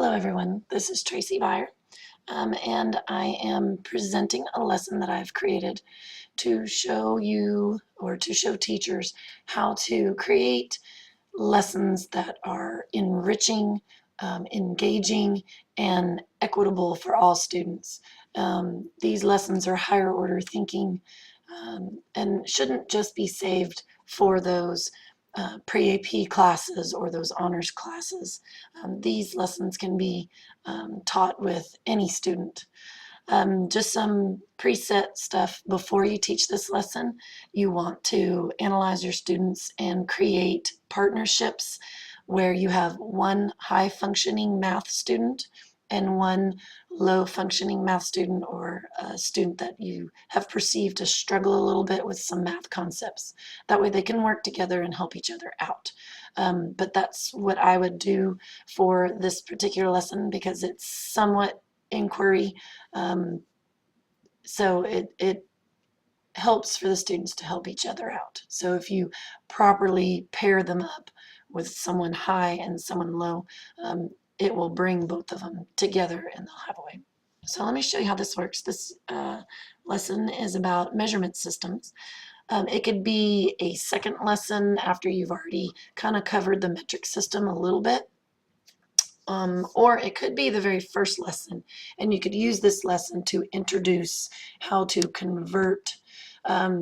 Hello everyone, this is Tracy Byer, and I am presenting a lesson that I've created to show you or to show teachers how to create lessons that are enriching, engaging, and equitable for all students. These lessons are higher order thinking and shouldn't just be saved for those pre-AP classes or those honors classes. These lessons can be taught with any student. Just some preset stuff before you teach this lesson. You want to analyze your students and create partnerships where you have one high functioning math student and one low functioning math student, or a student that you have perceived to struggle a little bit with some math concepts. That way they can work together and help each other out. But that's what I would do for this particular lesson because it's somewhat inquiry. So it helps for the students to help each other out. So if you properly pair them up with someone high and someone low, it will bring both of them together and they'll have a way. So let me show you how this works. This lesson is about measurement systems. It could be a second lesson after you've already kind of covered the metric system a little bit. Or it could be the very first lesson, and you could use this lesson to introduce how to convert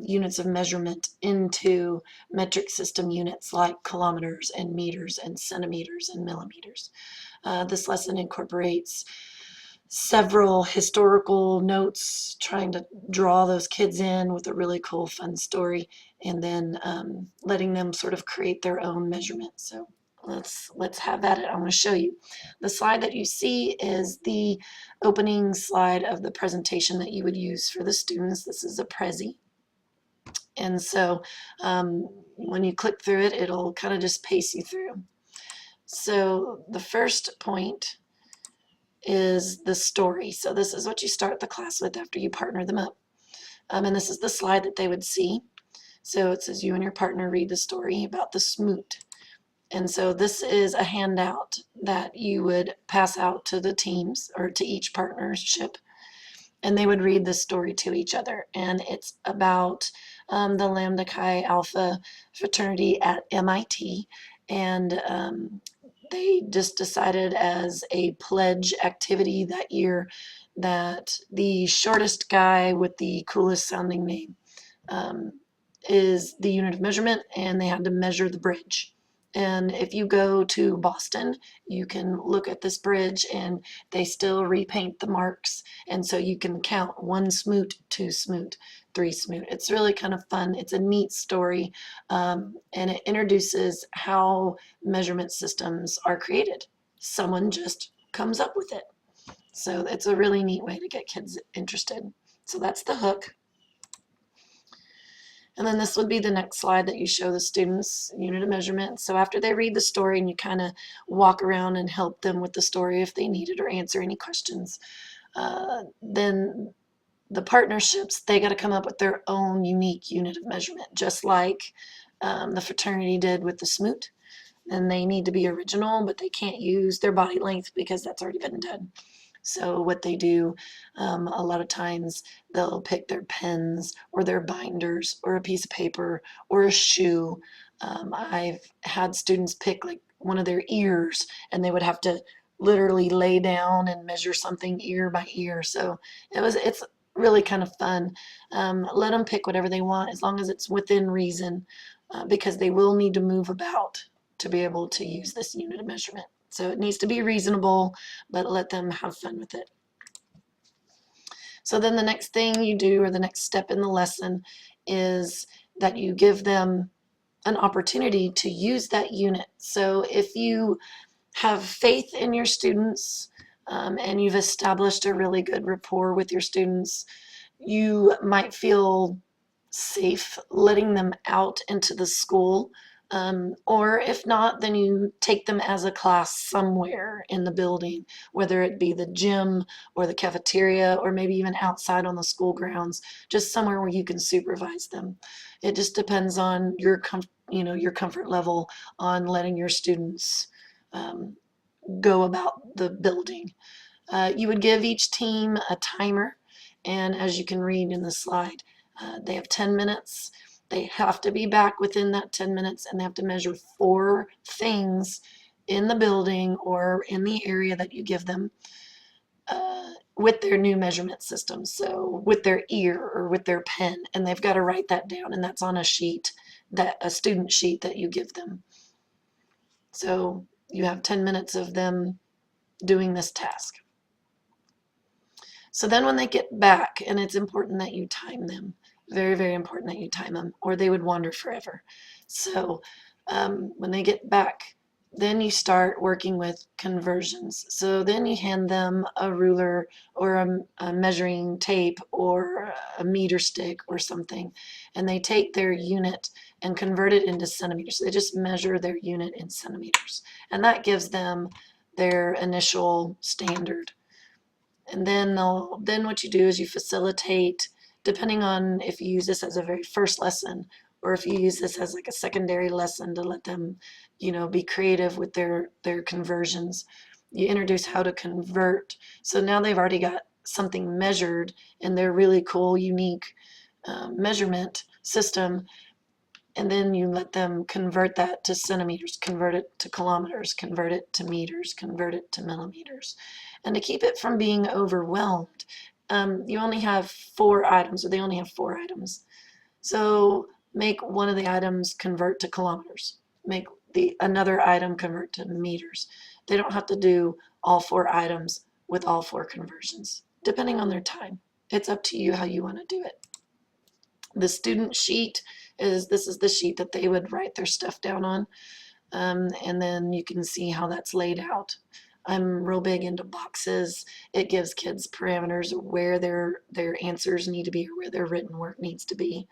units of measurement into metric system units like kilometers and meters and centimeters and millimeters. This lesson incorporates several historical notes, trying to draw those kids in with a really cool, fun story, and then letting them sort of create their own measurement. So let's have at it. I'm going to show you. The slide that you see is the opening slide of the presentation that you would use for the students. This is a Prezi. And so when you click through it, it'll kind of just pace you through. So the first point is the story. So this is what you start the class with after you partner them up. And this is the slide that they would see. So it says you and your partner read the story about the Smoot. And so this is a handout that you would pass out to the teams or to each partnership, and they would read the story to each other. And it's about the Lambda Chi Alpha fraternity at MIT. And they just decided as a pledge activity that year that the shortest guy with the coolest sounding name is the unit of measurement, and they had to measure the bridge. And if you go to Boston, you can look at this bridge and they still repaint the marks. And so you can count 1 Smoot, 2 Smoot, 3 Smoot. It's really kind of fun. It's a neat story. And it introduces how measurement systems are created. Someone just comes up with it. So it's a really neat way to get kids interested. So that's the hook. And then this would be the next slide that you show the students, unit of measurement. So after they read the story and you kind of walk around and help them with the story if they need it or answer any questions, then the partnerships, they got to come up with their own unique unit of measurement, just like the fraternity did with the Smoot. And they need to be original, but they can't use their body length because that's already been done. So what they do, a lot of times they'll pick their pens or their binders or a piece of paper or a shoe. I've had students pick like one of their ears, and they would have to literally lay down and measure something ear by ear. So it's really kind of fun. Let them pick whatever they want as long as it's within reason, because they will need to move about to be able to use this unit of measurement. So it needs to be reasonable, but let them have fun with it. So then the next thing you do, or the next step in the lesson, is that you give them an opportunity to use that unit. So if you have faith in your students and you've established a really good rapport with your students, you might feel safe letting them out into the school. Or if not, then you take them as a class somewhere in the building, whether it be the gym or the cafeteria or maybe even outside on the school grounds, just somewhere where you can supervise them. It just depends on your comfort level on letting your students go about the building. You would give each team a timer, and as you can read in the slide, they have 10 minutes. They have to be back within that 10 minutes, and they have to measure 4 things in the building or in the area that you give them with their new measurement system. So with their ear or with their pen, and they've got to write that down, and that's on a sheet, a student sheet that you give them. So you have 10 minutes of them doing this task. So then when they get back, and it's important that you time them, very, very important that you time them, or they would wander forever. So when they get back, then you start working with conversions. So then you hand them a ruler or a measuring tape or a meter stick or something, and they take their unit and convert it into centimeters. So they just measure their unit in centimeters, and that gives them their initial standard. And then what you do is you facilitate, depending on if you use this as a very first lesson or if you use this as like a secondary lesson to let them, be creative with their conversions. You introduce how to convert. So now they've already got something measured in their really cool, unique measurement system. And then you let them convert that to centimeters, convert it to kilometers, convert it to meters, convert it to millimeters. And to keep it from being overwhelmed, you only have 4 items, or they only have 4 items. So make one of the items convert to kilometers. Make another item convert to meters. They don't have to do all 4 items with all 4 conversions, depending on their time. It's up to you how you want to do it. The student sheet this is the sheet that they would write their stuff down on. And then you can see how that's laid out. I'm real big into boxes. It gives kids parameters where their answers need to be or where their written work needs to be.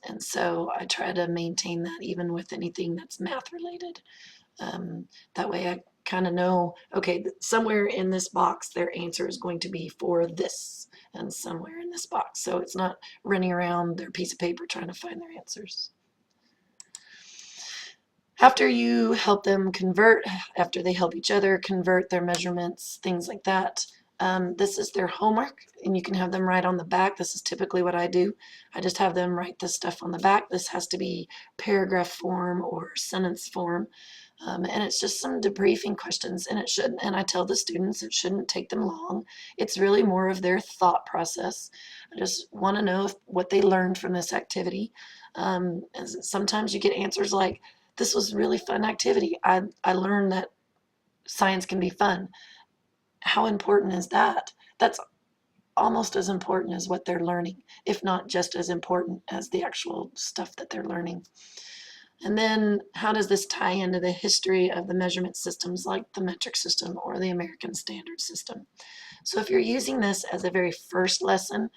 And so I try to maintain that even with anything that's math related. That way I kind of know, okay, somewhere in this box their answer is going to be for this, and somewhere in this box. So it's not running around their piece of paper trying to find their answers. After you help them convert, after they help each other convert their measurements, things like that, this is their homework, and you can have them write on the back. This is typically what I do. I just have them write this stuff on the back. This has to be paragraph form or sentence form. And it's just some debriefing questions, and and I tell the students it shouldn't take them long. It's really more of their thought process. I just want to know what they learned from this activity. And sometimes you get answers like, this was a really fun activity. I learned that science can be fun. How important is that? That's almost as important as what they're learning, if not just as important as the actual stuff that they're learning. And then how does this tie into the history of the measurement systems like the metric system or the American Standard System? So if you're using this as a very first lesson,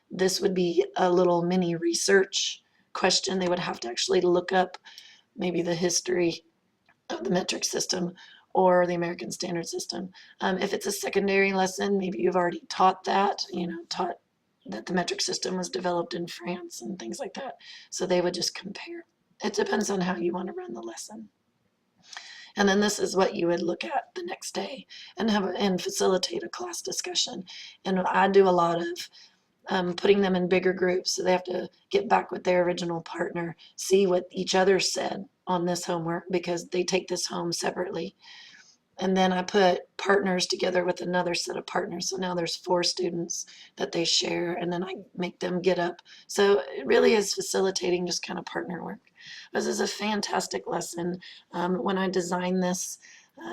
this would be a little mini research question. They would have to actually look up maybe the history of the metric system or the American Standard System. If it's a secondary lesson, maybe you've already taught that, taught that the metric system was developed in France and things like that. So they would just compare. It depends on how you want to run the lesson. And then this is what you would look at the next day and facilitate a class discussion. And I do a lot of putting them in bigger groups, so they have to get back with their original partner, see what each other said on this homework, because they take this home separately. And then I put partners together with another set of partners. So now there's 4 students that they share, and then I make them get up. So it really is facilitating just kind of partner work. This is a fantastic lesson. When I designed this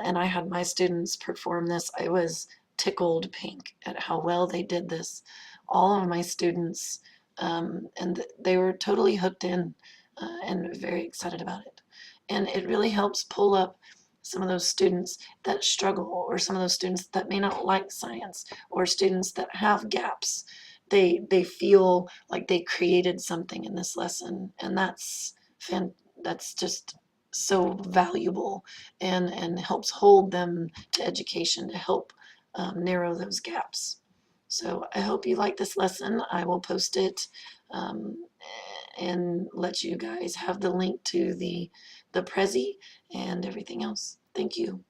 and I had my students perform this, I was tickled pink at how well they did this. All of my students, and they were totally hooked in and very excited about it. And it really helps pull up some of those students that struggle, or some of those students that may not like science, or students that have gaps. They feel like they created something in this lesson, and that's just so valuable, and helps hold them to education, to help narrow those gaps. So I hope you like this lesson. I will post it and let you guys have the link to the Prezi and everything else. Thank you.